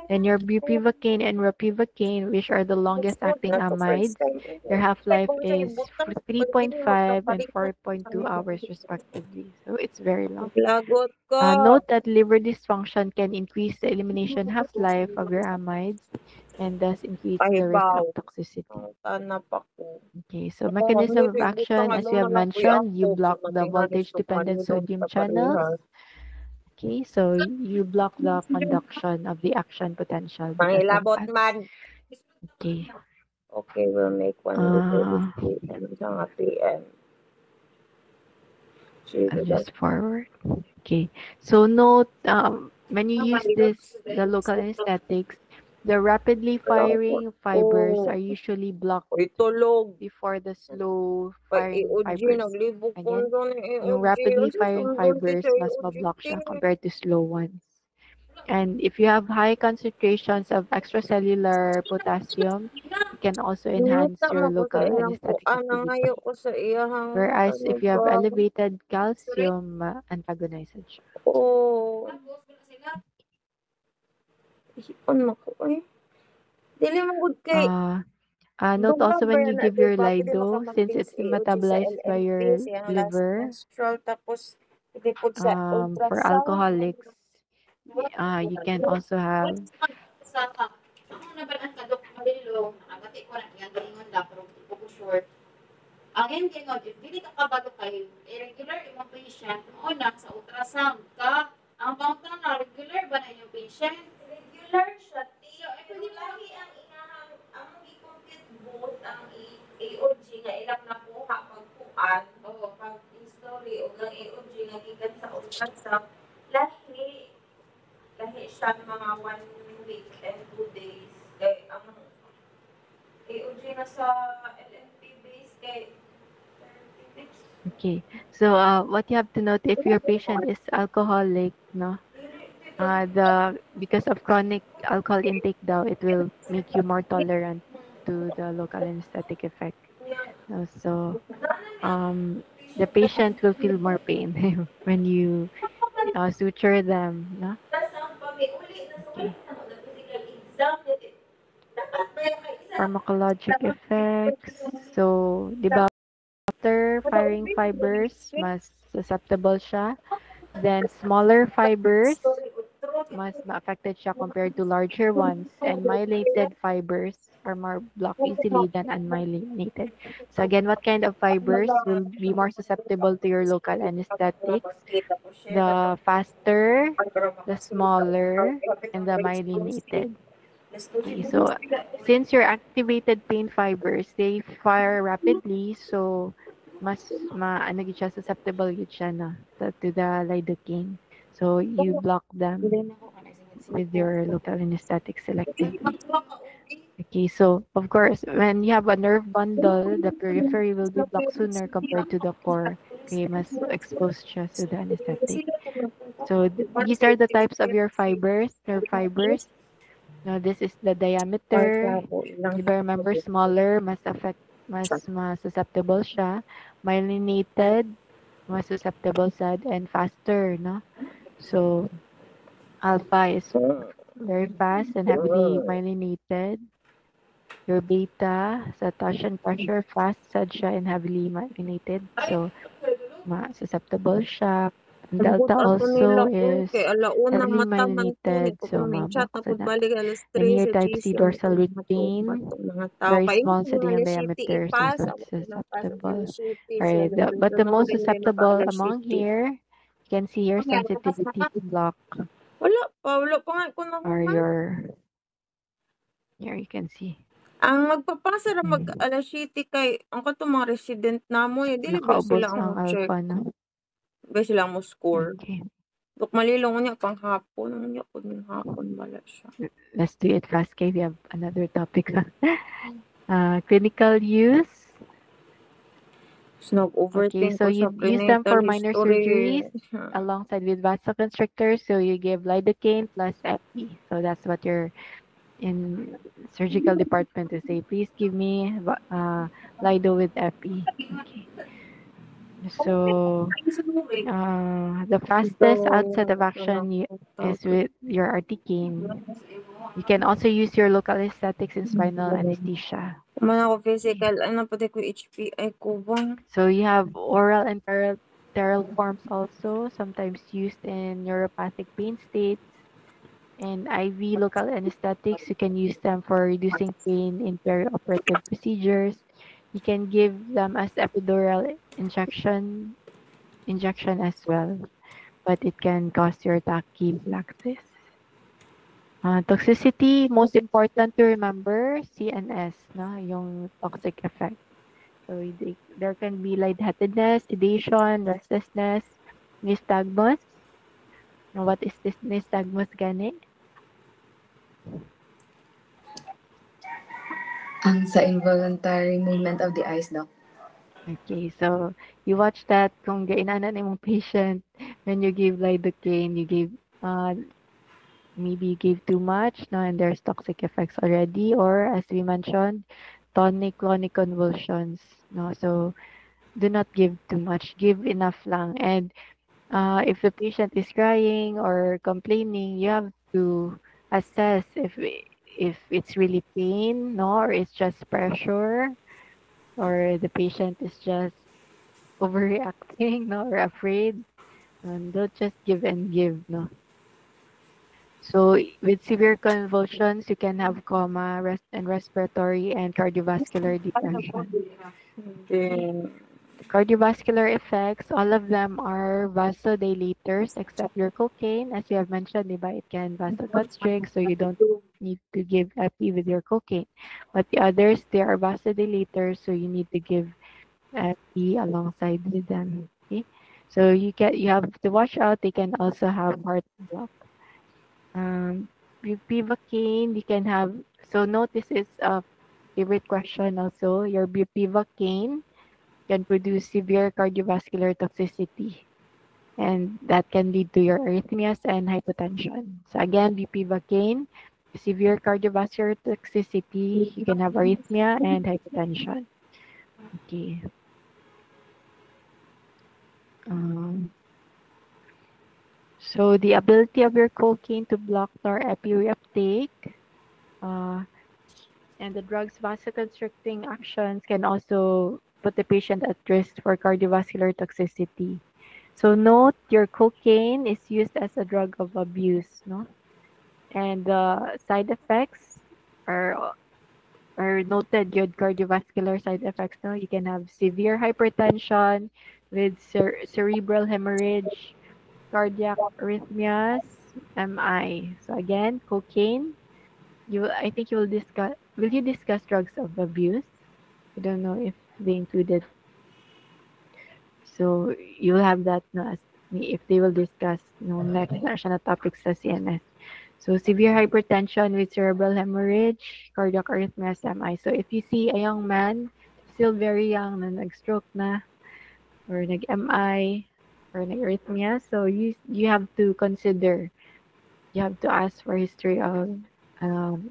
Then your bupivacaine and ropivacaine, which are the longest acting amides, their half-life is 3.5 and 4.2 hours respectively. So it's very long. Note that liver dysfunction can increase the elimination half-life of your amides and thus increase the risk of toxicity. Okay, so mechanism of action, as we have mentioned, you block the voltage-dependent sodium channels. Okay, so you block the conduction of the action potential because of that. Okay. Okay, we'll make one PM. I'll just forward. Okay, so note when you use the local anesthetics, the rapidly firing fibers are usually blocked before the slow firing fibers. Again, yung rapidly firing fibers mas mablock siya compared to slow ones. And if you have high concentrations of extracellular potassium, it can also enhance your local anesthetic activity. Whereas if you have elevated calcium, antagonized siya. Note also when you give your lido, since it's metabolized by your liver, for alcoholics, you can also have ang ending of if dili ka kabalo kay irregular imong patient una sa ultrasound ka ang bangta na regular regular ba na yung patient? Regular siya. So, Pero pwede lagi ang inahang, ang i-compute both ang AOG nga ilang nakuha pagkuan o pag-history o ang AOG nga gikan sa ultrasound. Lahi siya ng mga 1 week and 2 days. Kay ang AOG na sa LNP base kay 30 weeks. Okay. So what you have to note, if your patient is alcoholic, no, because of chronic alcohol intake daw, it will make you more tolerant to the local anesthetic effect. So the patient will feel more pain when you suture them, no? Okay. Pharmacologic effects. So, di ba, after firing fibers, mas susceptible siya. Then, smaller fibers, mas ma-affected siya compared to larger ones. And myelinated fibers are more blocked easily than unmyelinated. So, again, what kind of fibers will be more susceptible to your local anesthetics? The faster, the smaller, and the myelinated. Okay, so since your activated pain fibers, they fire rapidly, so mas ano gid siya, susceptible gid siya na to the lidocaine. So you block them with your local anesthetic selectively. Okay, so of course, when you have a nerve bundle, the periphery will be blocked sooner compared to the core. Okay, mas exposed siya to the anesthetic. So these are the types of your fibers, nerve fibers. Now, this is the diameter. If I remember, smaller, mas susceptible siya. Myelinated, mas susceptible sad, and faster, no? So, alpha is very fast and heavily myelinated. Your beta, sa torsion pressure, fast sad siya and heavily myelinated. So, susceptible siya. Delta also is heavily myelinated, so mabok sa that. And here type C dorsal routine, very small sitting in diameter, so susceptible. Alright, but the most susceptible among here, you can see here sensitivity to block, Wala pa nga ko na. or here you can see. Ang magpapasa ra mag-alas 7 kay ang kato mga resident namo dili ba Nakaubos sila ang ang check. alpha, no? Ba sila mo score. Okay. Duk malilong niya pang hapon, niya pud ning hapon bala siya. Let's do it fast, okay? We have another topic. Clinical use. Snog Okay, overthink so ko you sa use them for prenatal minor history. surgeries alongside with vasoconstrictors. So you give lidocaine plus epi. So that's what your in surgical department to say. Please give me lido with epi. Okay. So the fastest onset of action is with your articaine. You can also use your local anesthetics in spinal anesthesia. Man ako physical, ano pati ko HPI ko bang? So you have oral and sterile forms also, sometimes used in neuropathic pain states. And IV local anesthetics, you can use them for reducing pain in perioperative procedures. You can give them as epidural injection as well, but it can cause your tachyphylaxis. Toxicity, most important to remember, CNS, no, yung toxic effect. So there can be lightheadedness, sedation, restlessness, nystagmus. Now, what is this nystagmus gani? Ang sa involuntary movement of the eyes, Doc. Okay, so you watch that kung gainanan imong patient when you give lidocaine, you give maybe you gave too much, no, and there's toxic effects already, or as we mentioned, tonic-clonic convulsions, no. So do not give too much, give enough lang. And if the patient is crying or complaining, you have to assess if it's really pain, no, or it's just pressure, or the patient is just overreacting, no, or afraid. And don't just give and give, no. So with severe convulsions, you can have respiratory and cardiovascular depression. Then, Cardiovascular effects, all of them are vasodilators except your cocaine. As you have mentioned, diba, it can vasoconstrict, so you don't need to give epi with your cocaine. But the others, they are vasodilators, so you need to give epi alongside with them. Okay, so you have to watch out. They can also have heart block. Bupivacaine, you can have. So note this is a favorite question also. Your bupivacaine can produce severe cardiovascular toxicity, and that can lead to your arrhythmias and hypotension. So again, bupivacaine, severe cardiovascular toxicity, you can have arrhythmia and hypotension. Okay. So the ability of your cocaine to block norepi reuptake, and the drug's vasoconstricting actions can also put the patient at risk for cardiovascular toxicity. So note your cocaine is used as a drug of abuse, no? And the side effects are noted good cardiovascular side effects, no? You can have severe hypertension with cerebral hemorrhage, cardiac arrhythmias, MI. So again, cocaine. I think you will discuss. Will you discuss drugs of abuse? I don't know if they included. So you'll have that no, as if they will discuss no next na siya na topic sa CNS. So severe hypertension with cerebral hemorrhage, cardiac arrhythmias, MI. So if you see a young man still very young na nag-stroke na or nag-MI or nag-arrhythmia, so you have to consider, you have to ask for history of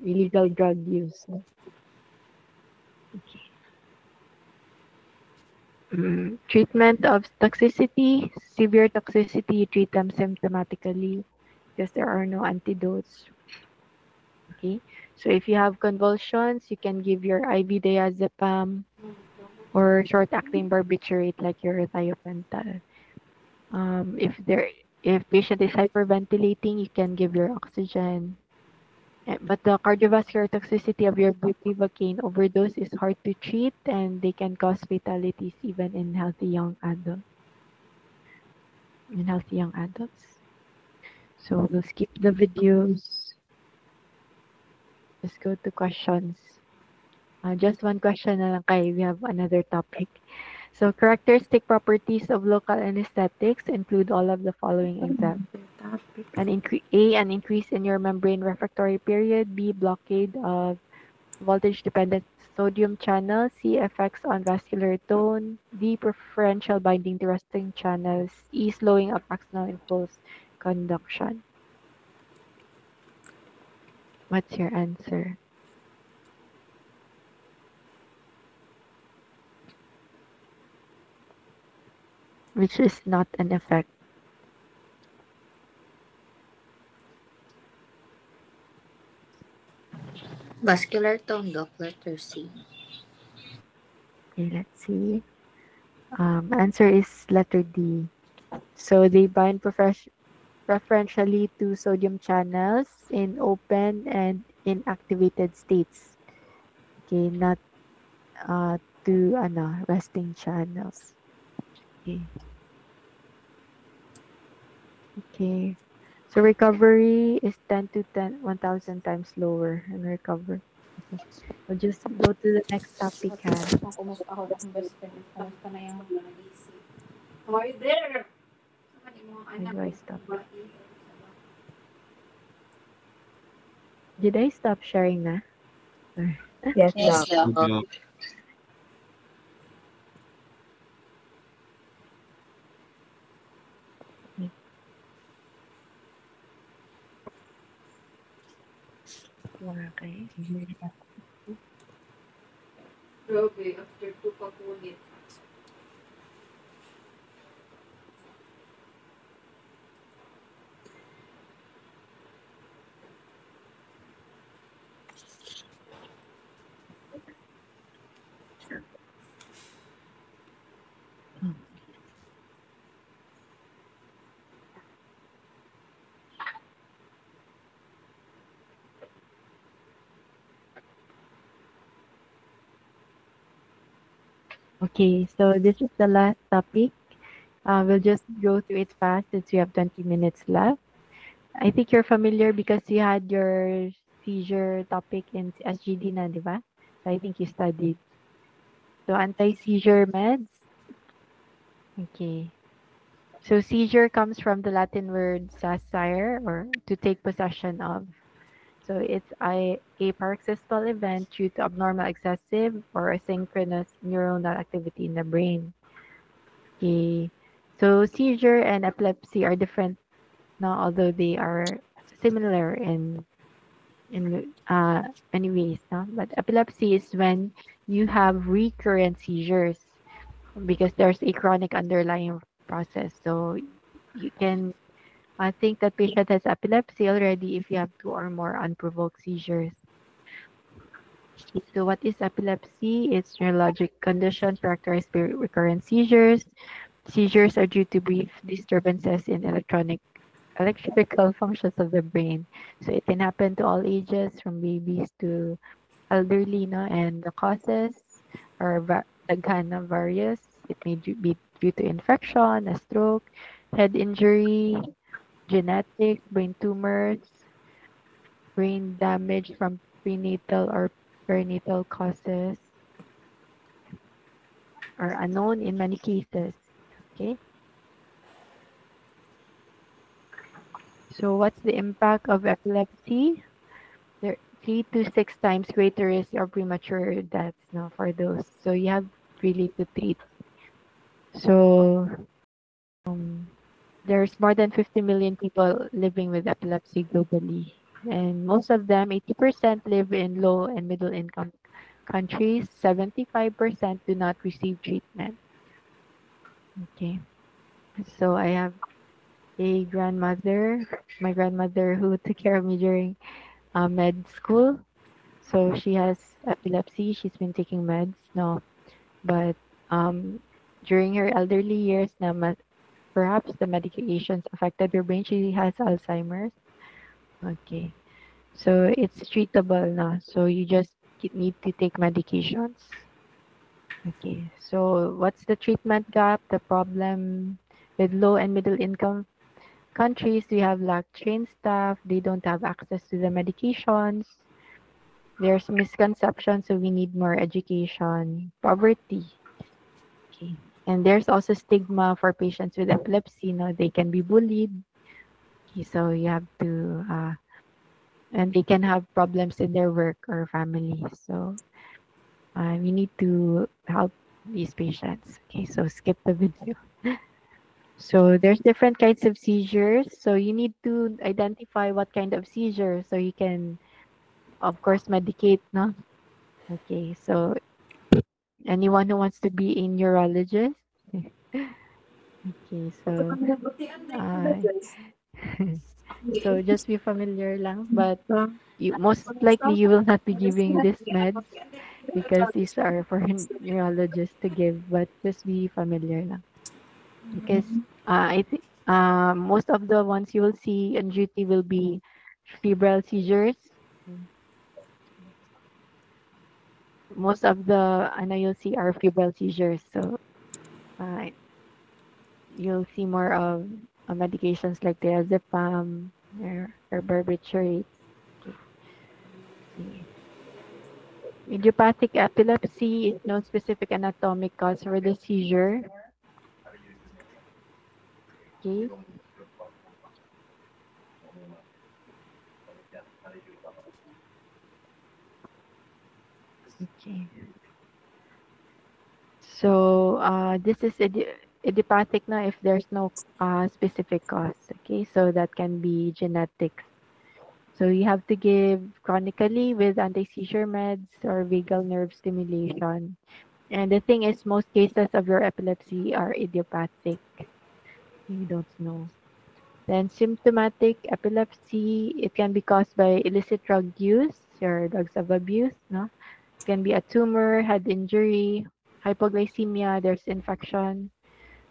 illegal drug use. Okay. Treatment of toxicity, severe toxicity, you treat them symptomatically because there are no antidotes. Okay, so if you have convulsions, you can give your IV diazepam or short-acting barbiturate like your thiopental. If patient is hyperventilating, you can give your oxygen. But the cardiovascular toxicity of your bupivacaine overdose is hard to treat, and they can cause fatalities even in healthy young adults. So we'll skip the videos. Let's go to questions. Just one question na lang kay. We have another topic. So characteristic properties of local anesthetics include all of the following examples. An increase in your membrane refractory period. B, blockade of voltage-dependent sodium channels. C, effects on vascular tone. D, preferential binding to resting channels. E, slowing of axonal impulse conduction. What's your answer? Which is not an effect. Vascular tone, Doc, letter C. Okay, let's see. Answer is letter D. So they bind preferentially to sodium channels in open and inactivated states. Okay, not to resting channels. Okay. So recovery is 1,000 times lower in recovery. Okay. We'll just go to the next topic. Kumusta ako ng best friend? Kumusta na yung mga nag-isip? How are you there? Where do I stop? Did I stop sharing na? Yes, Yes, Doc. Doc. Okay. Grabe, after 2 pakulit. Okay, so this is the last topic. We'll just go through it fast since we have 20 minutes left. I think you're familiar because you had your seizure topic in SGD na, di ba? So I think you studied. So anti-seizure meds. Okay. So seizure comes from the Latin word sasire, or to take possession of. So it's a paroxysmal event due to abnormal excessive or asynchronous neuronal activity in the brain. Okay. So seizure and epilepsy are different now, although they are similar in many ways. No? But epilepsy is when you have recurrent seizures because there's a chronic underlying process. So you can think that patient has epilepsy already if you have 2 or more unprovoked seizures. Okay, so what is epilepsy? It's neurologic condition characterized by recurrent seizures. Seizures are due to brief disturbances in electrical functions of the brain. So it can happen to all ages, from babies to elderly, no? And the causes are daghan na various. It may be due to infection, a stroke, head injury, genetics, brain tumors, brain damage from prenatal or perinatal causes are unknown in many cases. Okay. So what's the impact of epilepsy? There 3 to 6 times greater risk of premature deaths now for those. So you have really to treat. So there's more than 50 million people living with epilepsy globally. And most of them, 80% live in low and middle income countries. 75% do not receive treatment. Okay. So I have a grandmother, my grandmother who took care of me during med school. So she has epilepsy. She's been taking meds no, but during her elderly years, perhaps the medications affected her brain. She has Alzheimer's. Okay, so it's treatable now. So you just need to take medications. Okay, so what's the treatment gap? The problem with low and middle income countries, we have lack trained staff. They don't have access to the medications. There's misconceptions, so we need more education. Poverty. Okay. And there's also stigma for patients with epilepsy. No, they can be bullied. Okay, so you have to, and they can have problems in their work or family. So we need to help these patients. Okay, so skip the video. So there's different kinds of seizures. So you need to identify what kind of seizure so you can, of course, medicate, no? Okay, so anyone who wants to be a neurologist? Okay, so so just be familiar lang, but most likely you will not be giving these meds because these are for neurologists to give, but just be familiar lang. Because I think most of the ones you will see on duty will be febrile seizures. Most of the you'll see are febrile seizures, so you'll see more of medications like diazepam or barbiturates. Okay. Idiopathic epilepsy is no specific anatomic cause for the seizure. Okay. Okay. So this is idiopathic now if there's no specific cause. Okay, so that can be genetics. So you have to give chronically with anti-seizure meds or vagal nerve stimulation. And the thing is, most cases of your epilepsy are idiopathic. You don't know. Then symptomatic epilepsy, it can be caused by illicit drug use or drugs of abuse. No, it can be a tumor, head injury, hypoglycemia, there's infection,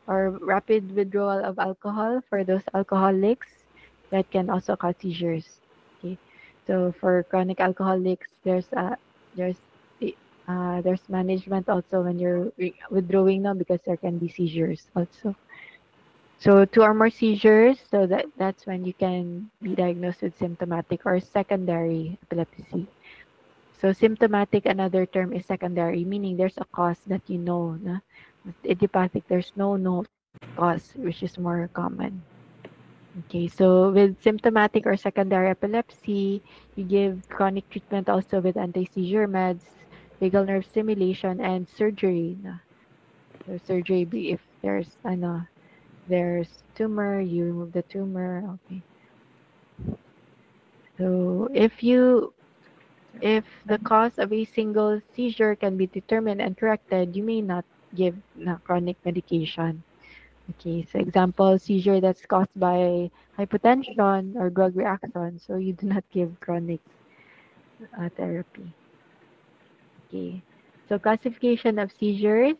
or rapid withdrawal of alcohol for those alcoholics that can also cause seizures. Okay, so for chronic alcoholics, there's There's management also when you're withdrawing now because there can be seizures also. So 2 or more seizures, so that's when you can be diagnosed with symptomatic or secondary epilepsy. So symptomatic, another term is secondary, meaning there's a cause that you know. Na? Idiopathic, there's no cause, which is more common. Okay, so with symptomatic or secondary epilepsy, you give chronic treatment also with anti-seizure meds, vagal nerve stimulation, and surgery. Na? So surgery, if there's tumor, you remove the tumor. Okay. So if the cause of a single seizure can be determined and corrected, you may not give chronic medication. Okay, so example, seizure that's caused by hypotension or drug reaction, so you do not give chronic therapy. Okay, so classification of seizures.